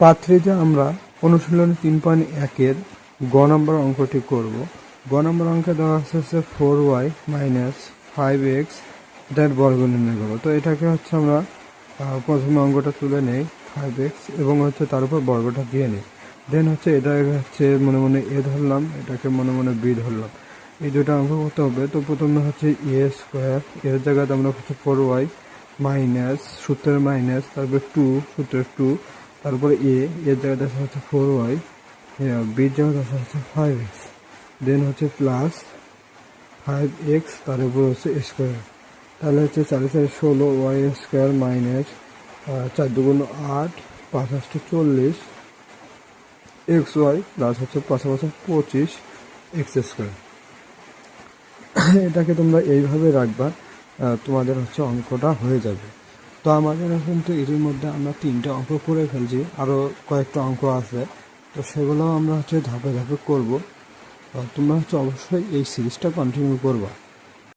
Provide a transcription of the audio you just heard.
Part 3-তে আমরা অনুশীলনী 3.1-এর গ নম্বর অঙ্কটি করব। গ নম্বর অঙ্কে দেওয়া হচ্ছে 4y - 5x এটার বর্গ নির্ণয় করবো। তো এটাকে হচ্ছে আমরা প্রথমে অঙ্কটা তুলে নেই 5x এবং হচ্ছে তার উপর বর্গটা দিয়ে নিই। দেন হচ্ছে এটা হচ্ছে মনে মনে এ ধরলাম, এটাকে মনে মনে বি ধরলাম। এই দুটো অঙ্ক করতে হবে। তো প্রথমে হচ্ছে এ স্কোয়ার, এর জায়গাতে আমরা হচ্ছে 4y মাইনাস সূত্রের মাইনাস, তারপর 2 সূত্রের 2, তারপরে এর জায়গাতে হচ্ছে 4y, বির জায়গাতে হচ্ছে 5x, দেন হচ্ছে প্লাস 5x, তার উপর হচ্ছে স্কোয়ার। তাহলে হচ্ছে 4 4 16 Y square minus 4 2 8 5 8 40 X Y plus হচ্ছে 5 5 25 এক্স স্কোয়ার। এটাকে তোমরা এইভাবে রাখবা, তোমাদের হচ্ছে অঙ্কটা হয়ে যাবে। তো আমাদের কিন্তু এর মধ্যে আমরা 3টা অঙ্ক করে ফেলছি, আরও কয়েকটা অঙ্ক আছে, তো সেগুলো আমরা হচ্ছে ধাপে ধাপে করবো। তোমরা হচ্ছে অবশ্যই এই সিরিজটা কন্টিনিউ করবা।